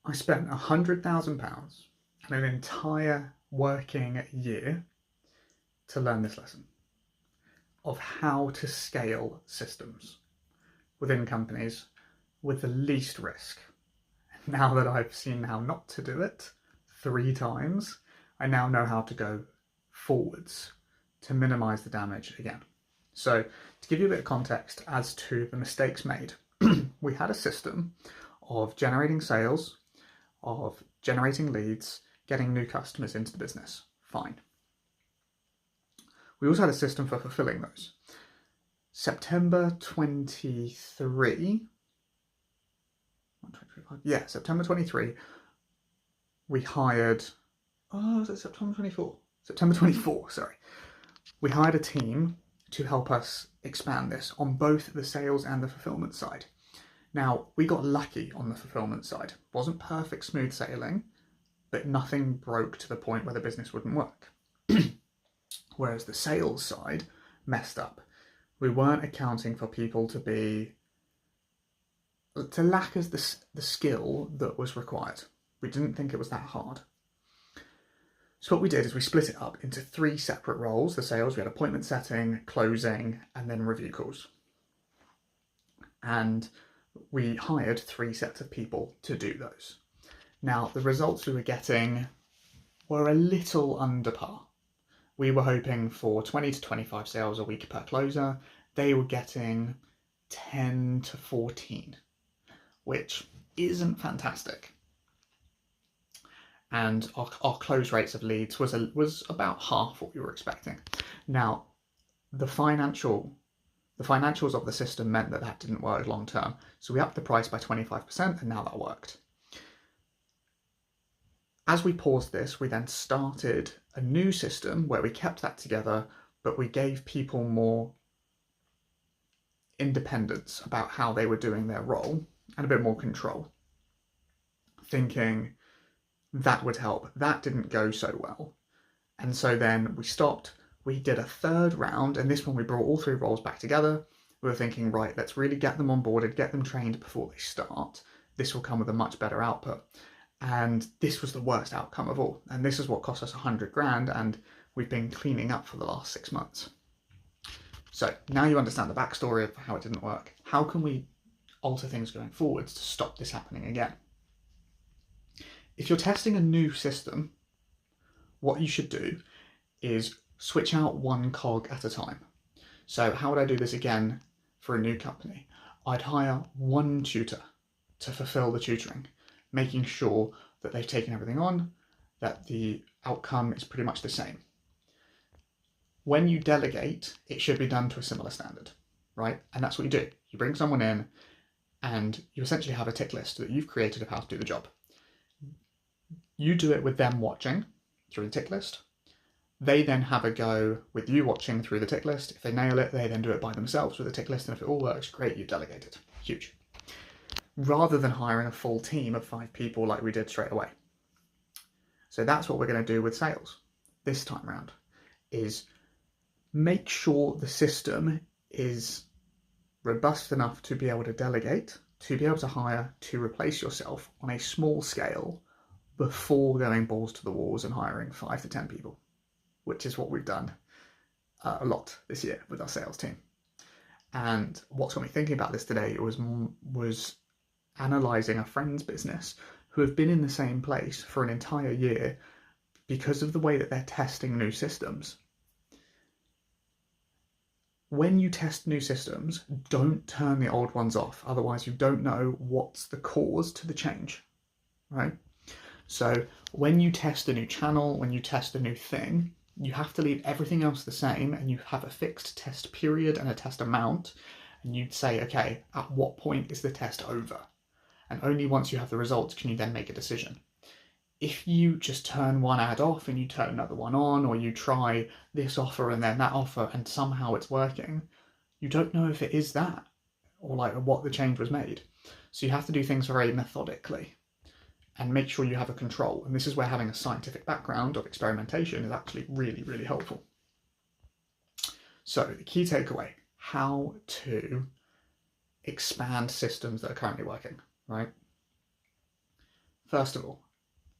I spent £100,000 and an entire working year to learn this lesson of how to scale systems within companies with the least risk. Now that I've seen how not to do it 3 times, I now know how to go forwards to minimize the damage again. So to give you a bit of context as to the mistakes made, we had a system of generating sales, of generating leads, getting new customers into the business. Fine. We also had a system for fulfilling those. September 23, September 23, we hired, was it September 24? September 24, sorry. We hired a team to help us expand this on both the sales and the fulfillment side. Now, we got lucky on the fulfillment side. Wasn't perfect smooth sailing, but nothing broke to the point where the business wouldn't work. Whereas the sales side messed up. We weren't accounting for people to lack as the skill that was required. We didn't think it was that hard. So what we did is we split it up into 3 separate roles. The sales, we had appointment setting, closing, and then review calls. And we hired 3 sets of people to do those. Now, the results we were getting were a little under par. We were hoping for 20 to 25 sales a week per closer. They were getting 10 to 14, which isn't fantastic. And our close rates of leads was about half what we were expecting. Now, the financials of the system meant that didn't work long term. So we upped the price by 25% and now that worked. As we paused this, we then started a new system where we kept that together, but we gave people more independence about how they were doing their role and a bit more control, thinking that would help. That didn't go so well. And so then we stopped. We did a 3rd round, and this one we brought all 3 roles back together. We were thinking, right, let's really get them onboarded, get them trained before they start. This will come with a much better output. And this was the worst outcome of all. And this is what cost us $100,000, and we've been cleaning up for the last 6 months. So now you understand the backstory of how it didn't work. How can we alter things going forwards to stop this happening again? If you're testing a new system, what you should do is switch out one cog at a time. So how would I do this again for a new company? I'd hire one tutor to fulfill the tutoring, making sure that they've taken everything on, that the outcome is pretty much the same. When you delegate, it should be done to a similar standard, right? And that's what you do. You bring someone in and you essentially have a tick list that you've created of how to do the job. You do it with them watching through the tick list. They then have a go with you watching through the tick list. If they nail it, they then do it by themselves with the tick list. And if it all works, great, you've delegated. Huge. Rather than hiring a full team of 5 people like we did straight away. So that's what we're going to do with sales this time around, is make sure the system is robust enough to be able to delegate, to be able to hire, to replace yourself on a small scale before going balls to the walls and hiring 5 to 10 people, which is what we've done a lot this year with our sales team. And what's got me thinking about this today was analysing a friend's business who have been in the same place for an entire year because of the way that they're testing new systems. When you test new systems, don't turn the old ones off. Otherwise, you don't know what's the cause to the change, right? So when you test a new channel, when you test a new thing, you have to leave everything else the same, and you have a fixed test period and a test amount. And you'd say, okay, at what point is the test over? And only once you have the results can you then make a decision. If you just turn one ad off and you turn another one on, or you try this offer and then that offer and somehow it's working, you don't know if it is that or like what the change was made. So you have to do things very methodically and make sure you have a control. And this is where having a scientific background of experimentation is actually really, really helpful. So the key takeaway, how to expand systems that are currently working, right? First of all,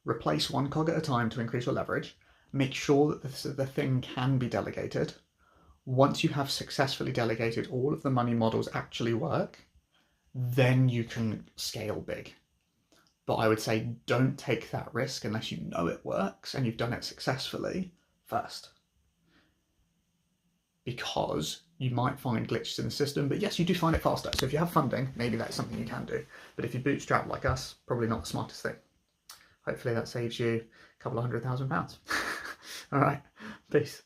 replace one cog at a time to increase your leverage. Make sure that the thing can be delegated. Once you have successfully delegated all of the money models actually work, then you can scale big. But I would say don't take that risk unless you know it works and you've done it successfully first. Because you might find glitches in the system, but yes, you do find it faster. So if you have funding, maybe that's something you can do. But if you bootstrap like us, probably not the smartest thing. Hopefully that saves you a couple of £100,000. All right, peace.